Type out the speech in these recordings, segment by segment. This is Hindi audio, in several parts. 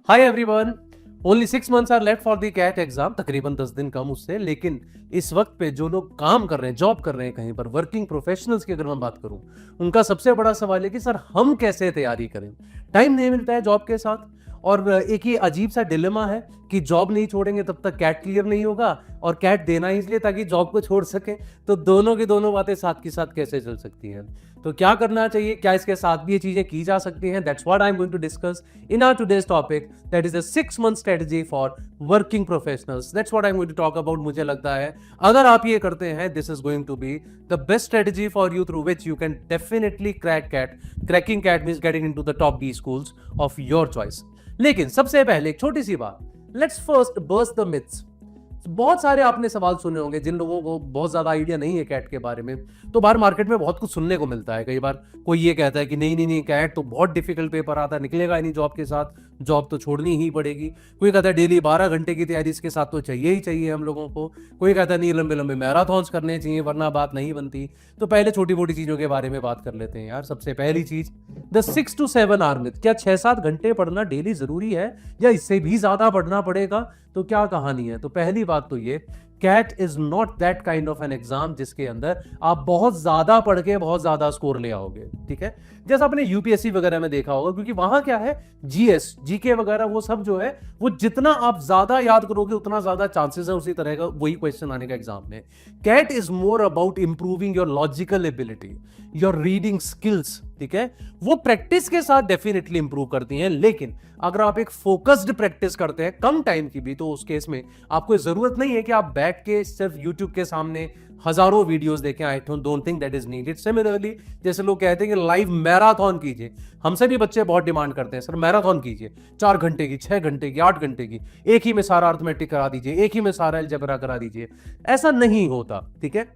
Hi everyone, only 6 months are left for the CAT exam. तकरीबन 10 दिन कम उससे। लेकिन इस वक्त पे जो लोग काम कर रहे हैं, जॉब कर रहे हैं कहीं पर, वर्किंग प्रोफेशनल्स की अगर मैं बात करूं, उनका सबसे बड़ा सवाल है कि सर हम कैसे तैयारी करें। टाइम नहीं मिलता है जॉब के साथ, और एक ही अजीब सा डिलेमा है कि जॉब नहीं छोड़ेंगे तब तक कैट क्लियर नहीं होगा, और कैट देना इसलिए ताकि जॉब को छोड़ सके। तो दोनों की दोनों बातें साथ के साथ कैसे चल सकती हैं। तो क्या करना चाहिए, क्या इसके साथ भी ये चीजें की जा सकती हैं, that's what I am going to discuss in our today's topic, that is a 6 month strategy for working professionals. That's what I am going to talk about. मुझे लगता है अगर आप ये करते हैं, this is going to be the best strategy for you through which you can definitely crack CAT. Cracking CAT means getting into the top B schools of your choice. लेकिन सबसे पहले एक छोटी सी बात, let's first burst the myths. बहुत सारे आपने सवाल सुने होंगे, जिन लोगों को बहुत ज्यादा आइडिया नहीं है कैट के बारे में, तो बाहर मार्केट में बहुत कुछ सुनने को मिलता है। कई बार कोई ये कहता है कि नहीं नहीं नहीं, कैट तो बहुत डिफिकल्ट पेपर आता है, निकलेगा ही नहीं जॉब के साथ, जॉब तो छोड़नी ही पड़ेगी। कोई कहता है डेली 12 घंटे की तैयारी इसके साथ तो चाहिए ही चाहिए हम लोगों को। कोई कहता है नहीं, लंबे लंबे मैराथन्स करने चाहिए वरना बात नहीं बनती। तो पहले छोटी मोटी चीजों के बारे में बात कर लेते हैं यार। सबसे पहली चीज, द 6 to 7 आवर मिथ। क्या 6-7 घंटे पढ़ना डेली जरूरी है या इससे भी ज्यादा पढ़ना पड़ेगा? तो क्या कहानी है? तो पहली बात तो ये, CAT is not that kind of an exam जिसके अंदर आप बहुत ज्यादा पढ़ के बहुत ज्यादा स्कोर ले आओगे। ठीक है, जैसा आपने यूपीएससी वगैरह में देखा होगा, क्योंकि वहां क्या है, जीएस जीके वगैरह वो सब जो है, वो जितना आप ज्यादा याद करोगे उतना ज्यादा चांसेस है उसी तरह का वही क्वेश्चन आने का एग्जाम में। CAT is more about improving your logical ability, your reading skills. ठीक है, वो प्रैक्टिस के साथ डेफिनेटली इंप्रूव करती हैं, लेकिन अगर आप एक फोकस्ड प्रैक्टिस करते हैं कम टाइम की भी, तो उस केस में आपको जरूरत नहीं है कि आप बैठ के सिर्फ यूट्यूब के सामने हजारों वीडियोस देखें। I don't think that is needed. Similarly, जैसे लोग कहते हैं कि लाइव मैराथन कीजिए, हमसे भी बच्चे बहुत डिमांड करते हैं, सर मैराथन कीजिए 4 घंटे की, 6 घंटे की, 8 घंटे की, एक ही में सारा अर्थमेटिक करा दीजिए, एक ही में सारा अलजेब्रा करा दीजिए। ऐसा नहीं होता। ठीक है,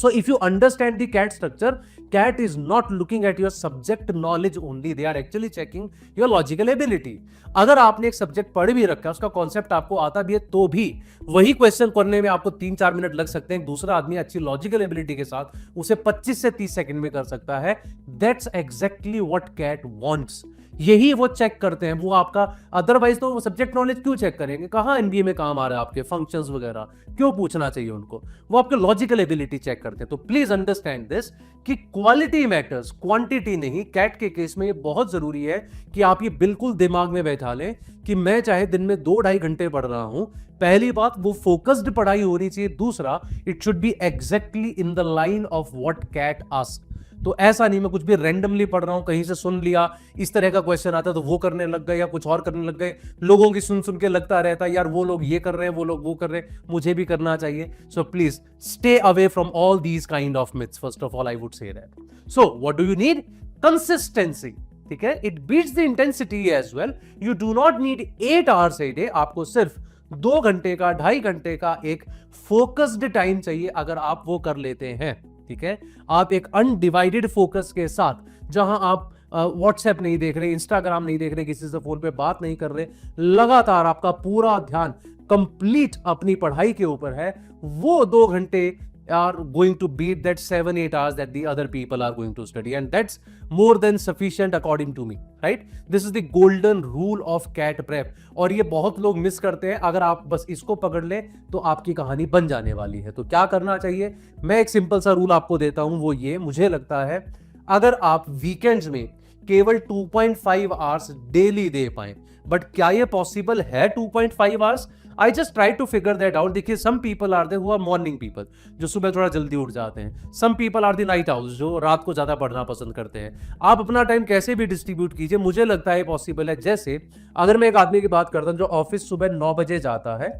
so if you understand the CAT structure, CAT is not looking at your subject knowledge only, they are actually checking your logical ability. अगर आपने एक सब्जेक्ट पढ़ भी रखा है, उसका कॉन्सेप्ट आपको आता भी है, तो भी वही क्वेश्चन करने में आपको 3-4 मिनट लग सकते हैं। दूसरा आदमी अच्छी लॉजिकल एबिलिटी के साथ उसे 25 से 30 सेकंड में कर सकता है। That's exactly what CAT wants. यही वो चेक करते हैं, वो आपका। अदरवाइज तो वो सब्जेक्ट नॉलेज क्यों चेक करेंगे? कहां एनबीए में काम आ रहा है आपके फंक्शंस वगैरह, क्यों पूछना चाहिए उनको? वो आपके लॉजिकल एबिलिटी चेक करते हैं। तो प्लीज अंडरस्टैंड दिस कि क्वालिटी मैटर्स, क्वांटिटी नहीं। कैट के केस में ये बहुत जरूरी है कि आप ये बिल्कुल दिमाग में बैठा लें कि मैं चाहे दिन में 2-2.5 घंटे पढ़ रहा हूं, पहली बात वो फोकस्ड पढ़ाई होनी चाहिए। दूसरा, it should be exactly in the line of what CAT ask. तो ऐसा नहीं मैं कुछ भी रैंडमली पढ़ रहा हूं, कहीं से सुन लिया, इस तरह का क्वेश्चन आता तो वो करने लग गए या कुछ और करने लग गए। लोगों की सुन सुन के लगता रहता है यार वो लोग ये कर रहे हैं, वो लोग वो कर रहे हैं, मुझे भी करना चाहिए। So please stay away from all these kind of myths. First of all I would say that. So what do you need? Consistency. ठीक है, it beats the intensity as well. You do not need 8 hours a day. आपको सिर्फ 2 घंटे का, 2.5 घंटे का एक फोकस्ड टाइम चाहिए। अगर आप वो कर लेते हैं, ठीक है, आप एक अनडिवाइडेड फोकस के साथ, जहां आप व्हाट्सएप नहीं देख रहे, इंस्टाग्राम नहीं देख रहे, किसी से फोन पे बात नहीं कर रहे, लगातार आपका पूरा ध्यान कंप्लीट अपनी पढ़ाई के ऊपर है, वो 2 घंटे are going to beat that 7-8 hours that the other people are going to study, and that's more than sufficient according to me, right? This is the golden rule of CAT prep, और ये बहुत लोग मिस करते हैं। अगर आप बस इसको पकड़ ले तो आपकी कहानी बन जाने वाली है। तो क्या करना चाहिए? मैं एक सिंपल सा रूल आपको देता हूं, वो ये, मुझे लगता है अगर आप वीकेंड्स में केवल 2.5 hours डेली दे पाए, बट क्या ये पॉसिबल है 2.5 hours? I just try to figure that out. देखिए, some people are there who are morning people, जो सुबह थोड़ा जल्दी उठ जाते हैं। Some people are the night owls, जो रात को ज्यादा पढ़ना पसंद करते हैं। आप अपना टाइम कैसे भी डिस्ट्रीब्यूट कीजिए, मुझे लगता है पॉसिबल है। जैसे अगर मैं एक आदमी की बात करता हूं जो ऑफिस सुबह 9 बजे जाता है,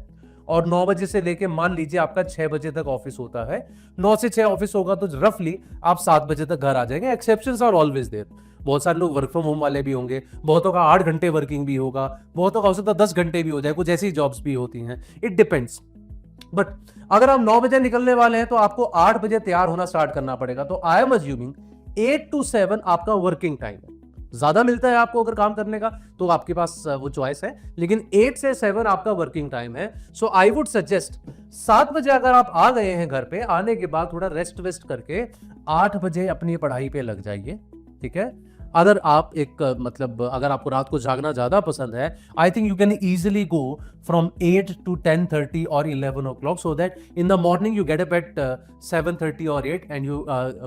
और 9 बजे से लेके मान लीजिए आपका 6 बजे तक ऑफिस होता है, 9 से 6 ऑफिस होगा, तो रफली आप 7 बजे तक घर आ जाएंगे। Exceptions are always there. बहुत सारे लोग वर्क फ्रॉम होम वाले भी होंगे, बहुतों का 8 घंटे वर्किंग भी होगा, बहुतों का हो सकता है 10 घंटे भी हो जाए, कुछ ऐसी जॉब्स भी होती हैं, इट डिपेंड्स। बट अगर आप 9 बजे निकलने वाले हैं तो आपको 8 बजे तैयार होना स्टार्ट करना पड़ेगा। तो आई एम अज्यूमिंग 8 to 7 आपका वर्किंग टाइम है। ज्यादा मिलता है आपको अगर काम करने का तो आपके पास वो चॉइस है, लेकिन 8 से 7 आपका वर्किंग टाइम है। सो आई वुड सजेस्ट 7 बजे अगर आप आ गए हैं घर पे, आने के बाद थोड़ा रेस्ट वेस्ट करके 8 बजे अपनी पढ़ाई पे लग जाइए। ठीक है, अगर आप एक मतलब अगर आपको रात को जागना ज्यादा पसंद है, I think you can easily go from 8 to 10:30 or 11 o'clock, so that in the morning you get up at 7:30 or 8 and you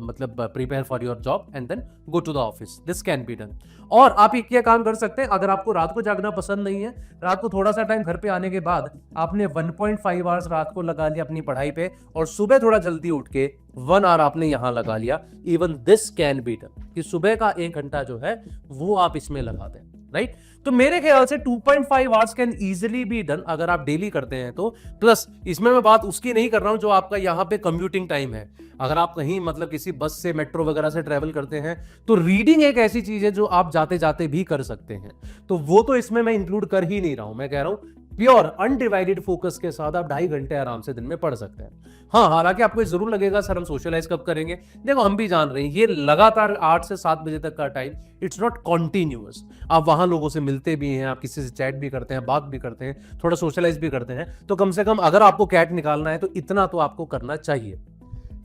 मतलब prepare for your job and then go to the office. This can be done. और आप एक ये काम कर सकते हैं, अगर आपको रात को जागना पसंद नहीं है, रात को थोड़ा सा टाइम घर पे आने के बाद आपने 1.5 आवर्स रात को लगा लिया अपनी पढ़ाई पे और सुबह थोड़ा जल्दी उठ के 1 आवर आपने यहां लगा लिया. Even this can be done, कि सुबह का 1 घंटा जो है वो आप इसमें लगा दें, राइट? तो मेरे ख्याल से 2.5 hours can easily be done अगर आप डेली करते हैं तो. प्लस इसमें मैं बात उसकी नहीं कर रहा हूं जो आपका यहाँ पे कम्यूटिंग टाइम है. अगर आप कहीं मतलब किसी बस से, मेट्रो वगैरह से ट्रेवल करते हैं तो रीडिंग एक ऐसी चीज है जो आप जाते जाते भी कर सकते हैं, तो वो तो इसमें मैं इंक्लूड कर ही नहीं रहा हूं. मैं कह रहा हूं प्योर अनडिवाइडेड फोकस के साथ आप 2.5 घंटे आराम से दिन में पढ़ सकते हैं. हाँ, हालांकि आपको जरूर लगेगा सर हम सोशलाइज कब करेंगे. देखो, हम भी जान रहे हैं ये लगातार 8 से 7 बजे तक का टाइम, इट्स नॉट कॉन्टिन्यूअस. आप वहां लोगों से मिलते भी हैं, आप किसी से चैट भी करते हैं, बात भी करते हैं, थोड़ा सोशलाइज भी करते हैं, तो कम से कम अगर आपको कैट निकालना है तो इतना तो आपको करना चाहिए.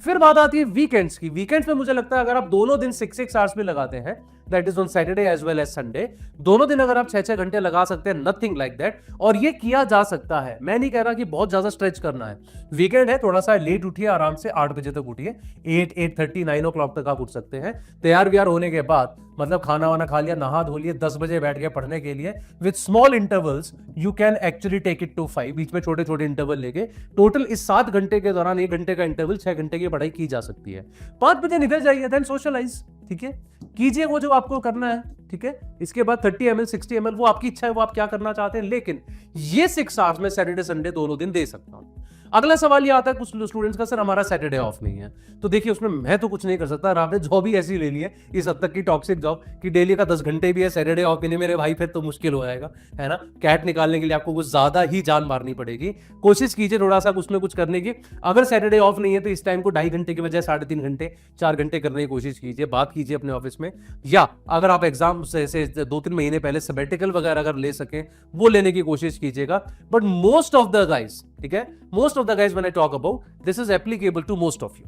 फिर बात आती है वीकेंड्स की. वीकेंड्स में मुझे लगता है अगर आप दोनों दिन 6 आवर्स में लगाते हैं, that is on Saturday as well as Sunday, दोनों दिन अगर आप 6 घंटे लगा सकते हैं, नथिंग लाइक दैट, और ये किया जा सकता है. मैं नहीं कह रहा कि बहुत ज्यादा स्ट्रेच करना है. वीकेंड है, थोड़ा सा लेट उठिए, आराम से 8 बजे तक उठिए, 8:30 9 o'clock तक आप उठ सकते हैं. तैयार व्यार होने के बाद मतलब खाना वाना खा लिया, नहा धो लिए, 10 बजे बैठ गए पढ़ने के लिए. With small intervals you can actually take it to 5, बीच में छोटे छोटे इंटरवल लेके टोटल इस 7 घंटे के दौरान 1 घंटे का इंटरवल 6 घंटे की पढ़ाई की जा सकती है. 5 बजे निकल जाइए, देन सोशलाइज, ठीक है, कीजिए वो जो आपको करना है, ठीक है. इसके बाद 30 ml 60 ml वो आपकी इच्छा है, वो आप क्या करना चाहते हैं, लेकिन ये 6 आवर्स में सैटरडे संडे दोनों दिन दे सकता हूं. अगला सवाल ये आता है कुछ स्टूडेंट्स का, सर हमारा सैटरडे ऑफ नहीं है. तो देखिए उसमें मैं तो कुछ नहीं कर सकता. आपने जॉब ही ऐसी ले ली है इस हद तक की टॉक्सिक जॉब कि डेली का 10 घंटे भी है, सैटरडे ऑफ भी नहीं मेरे भाई, फिर तो मुश्किल हो जाएगा, है ना. कैट निकालने के लिए आपको कुछ ज्यादा ही जान मारनी पड़ेगी. कोशिश कीजिए थोड़ा सा उसमें कुछ करने की. अगर सैटरडे ऑफ नहीं है तो इस टाइम को 2.5 घंटे की बजाय 3.5 घंटे 4 घंटे करने की कोशिश कीजिए. बात कीजिए अपने ऑफिस में, या अगर आप एग्जाम से 2-3 महीने पहले सबेटिकल वगैरह अगर ले सकें वो लेने की कोशिश कीजिएगा. But most of the guys, ठीक है, most of the guys when I talk about, this is applicable to most of you.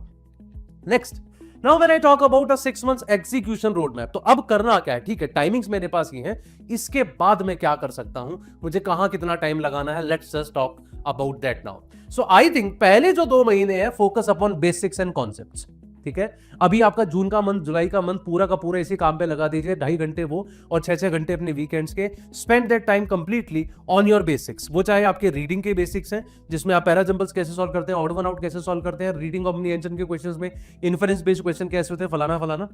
Next, now when I talk about a 6 months execution roadmap, तो अब करना क्या है, ठीक है, टाइमिंग्स मेरे पास ही हैं, इसके बाद मैं क्या कर सकता हूं, मुझे कहां कितना टाइम लगाना है, let's just talk about that now. So I think पहले जो 2 महीने हैं focus upon basics and concepts, ठीक है. अभी आपका जून का मंथ, जुलाई का मंथ पूरा का पूरा इसी काम पे लगा दीजिए. 2.5 घंटे वो और 6 घंटे अपने वीकेंड्स के. Spend that time completely on your basics. वो चाहे आपके रीडिंग के बेसिक्स हैं जिसमें आप पैराजंबल्स कैसे सॉल्व करते हैं, ऑड वन आउट कैसे सॉल्व करते हैं, रीडिंग कॉम्प्रिहेंशन के क्वेश्चंस में इन्फरेंस बेस्ड क्वेश्चन कैसे होते हैं, फलाना फलाना.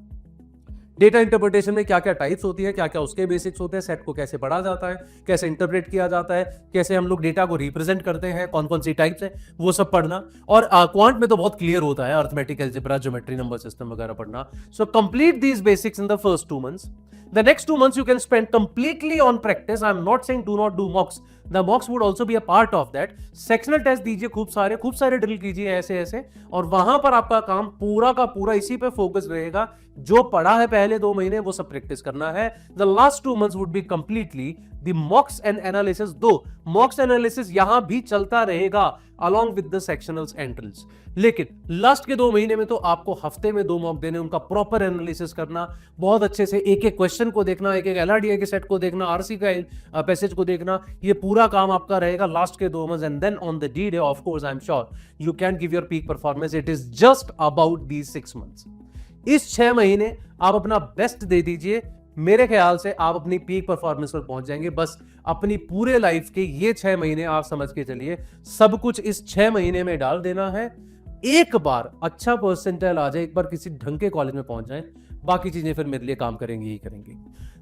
डेटा इंटरप्रिटेशन में क्या क्या टाइप्स होती है, क्या क्या उसके बेसिक्स होते हैं, सेट को कैसे पढ़ा जाता है, कैसे इंटरप्रेट किया जाता है, कैसे हम लोग डेटा को रिप्रेजेंट करते हैं, कौन कौन सी टाइप्स है, वो सब पढ़ना. और क्वांट में तो बहुत क्लियर होता है, arithmetic, algebra, geometry, number system वगैरह पढ़ना. So complete these basics in the first 2 months. The next 2 months you can spend completely on practice. I'm not saying do not do mocks. The mocks would also be a part of that. Sectional test दीजिए, खूब सारे ड्रिल कीजिए ऐसे, और वहां पर आपका काम पूरा का पूरा इसी पे फोकस रहेगा. जो पढ़ा है पहले 2 महीने वो सब प्रैक्टिस करना है. The last 2 months would be completely the mocks and analysis. दो mocks analysis यहां भी चलता रहेगा along with the sectionals and drills. लेकिन लास्ट के 2 महीने में तो आपको हफ्ते में 2 मॉक देने, उनका प्रॉपर एनालिसिस करना, बहुत अच्छे से एक एक क्वेश्चन को देखना, एक एक एलआरडीआई के सेट को देखना, आरसी का पैसेज को देखना, ये पूरा काम आपका रहेगा लास्ट के 2 months. And then on the D day of course I am sure you can give your peak performance. It is just about these 6 months. इस 6 महीने आप अपना बेस्ट दे दीजिए, मेरे ख्याल से आप अपनी पीक परफॉर्मेंस पर पहुंच जाएंगे. बस अपनी पूरे लाइफ के ये 6 महीने आप समझ के चलिए, सब कुछ इस 6 महीने में डाल देना है. एक बार अच्छा परसेंटाइल आ जाए, एक बार किसी ढंग के कॉलेज में पहुंच जाए, बाकी चीजें फिर मेरे लिए काम करेंगी ही करेंगी.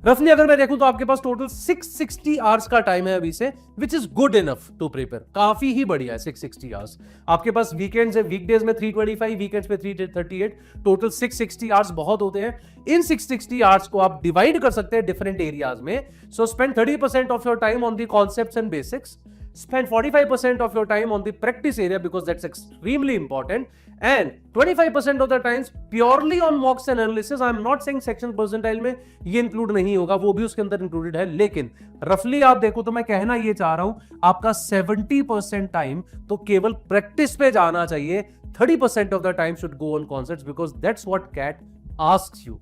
रफली अगर मैं देखूं तो आपके पास टोटल 660 आवर्स का टाइम है अभी से, which is good enough to prepare. काफी ही बढ़िया है 660 आवर्स. आपके पास वीकेंड्स है, वीकडेज में 325, वीकेंड्स में 338, टोटल 660 आवर्स बहुत होते हैं. इन 660 आवर्स को आप डिवाइड कर सकते हैं डिफरेंट एरियाज में. So spend 30% of your time on the concepts and basics. Spend 45% of your time on the practice area because that's extremely important, and 25% of the times purely on mocks and analysis. I'm not saying section percentile में ये इंक्लूड नहीं होगा, वो भी उसके अंदर इंक्लूडेड है, लेकिन रफली आप देखो तो मैं कहना ये चाह रहा हूं आपका 70% टाइम तो केवल प्रैक्टिस पे जाना चाहिए. 30% of the time should go on concepts because that's what CAT asks you.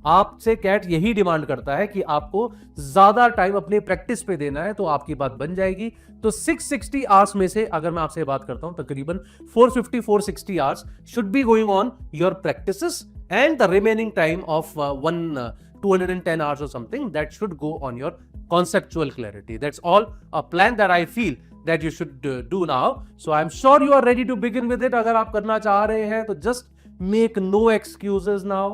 आपसे कैट यही डिमांड करता है कि आपको ज्यादा टाइम अपने प्रैक्टिस पे देना है, तो आपकी बात बन जाएगी। तो 660 आवर्स में से अगर मैं आपसे बात करता हूं, तकरीबन 450-460 hours should be going on your practices, and the remaining time of 210 hours or something that should go on your conceptual clarity. That's all a plan that I feel that you should do now. So I'm sure you are ready to begin with it. अगर आप करना चाह रहे हैं तो just make no excuses now.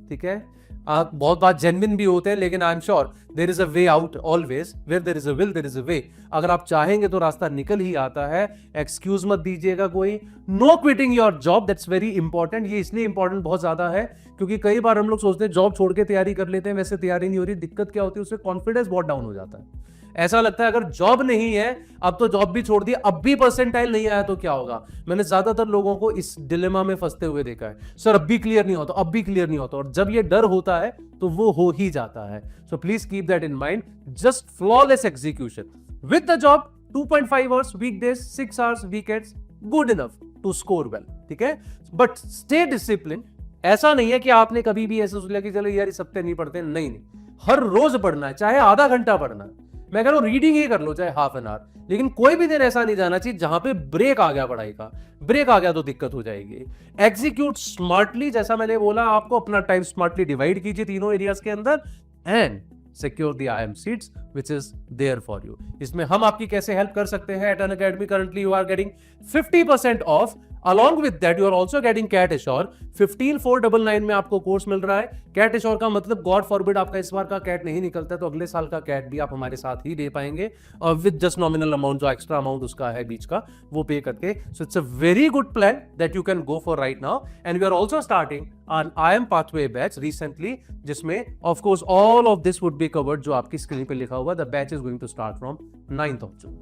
ठीक है, आप बहुत बात जेन्युइन भी होते हैं, लेकिन I am sure there is a way out always, where there is a will there is a way. अगर आप चाहेंगे तो रास्ता निकल ही आता है। एक्सक्यूज मत दीजिएगा कोई। No quitting your job, that's very important. ये इसलिए इंपॉर्टेंट बहुत ज्यादा है क्योंकि कई बार हम लोग सोचते हैं जॉब छोड़ के तैयारी कर लेते हैं, वैसे तैयारी नहीं हो रही। दिक्कत क्या होती है, उससे कॉन्फिडेंस बहुत डाउन हो जाता है। ऐसा लगता है अगर जॉब नहीं है, अब तो जॉब भी छोड़ दी, अब भी परसेंटाइल नहीं आया तो क्या होगा। मैंने ज्यादातर लोगों को इस डिलेमा में फंसते हुए देखा है, सर अब भी क्लियर नहीं होता, अब भी क्लियर नहीं होता। और जब ये डर होता है तो वो हो ही जाता है। So please keep that in mind. Just flawless execution with the job. 2.5 hours weekdays, 6 hours weekends, good enough to score well. ठीक है, बट स्टे डिसिप्लिन। ऐसा नहीं है कि आपने कभी भी ऐसा सोचा कि चलो यार इस हफ्ते नहीं पढ़ते, नहीं नहीं, हर रोज पढ़ना है, चाहे आधा घंटा पढ़ना है। मैं कह रहा हूं रीडिंग ही कर लो, चाहे हाफ एन आवर, लेकिन कोई भी दिन ऐसा नहीं जाना चाहिए जहां पे ब्रेक आ गया पढ़ाई का। ब्रेक आ गया तो दिक्कत हो जाएगी। एग्जीक्यूट स्मार्टली, जैसा मैंने बोला आपको, अपना टाइम स्मार्टली डिवाइड कीजिए तीनों एरियाज के अंदर, and secure the IIM seats which is there for you. इसमें हम आपकी कैसे हेल्प कर सकते हैं? At Unacademy currently you are getting 50% off. Along with that you are also getting CAT Assure. 15,499 में आपको कोर्स मिल रहा है। CAT Assure का मतलब गॉड फॉरबिड आपका इस बार का CAT नहीं निकलता तो अगले साल का CAT भी आप हमारे साथ ही दे पाएंगे, और विद जस्ट नॉमिनल अमाउंट, जो एक्स्ट्रा अमाउंट उसका है बीच का, वो पे करके। So it's a very good plan that you can go for right now. And we are also starting an IIM pathway batch recently, जिसमें of course all of this would be covered, जो आपकी स्क्रीन पे लिखा हुआ। The batch is going to start from 9th of June.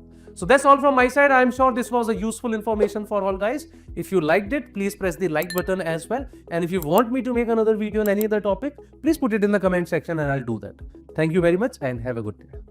So that's all from my side. I am sure this was a useful information for all guys. If you liked it, please press the like button as well. And if you want me to make another video on any other topic, please put it in the comment section and I'll do that. Thank you very much and have a good day.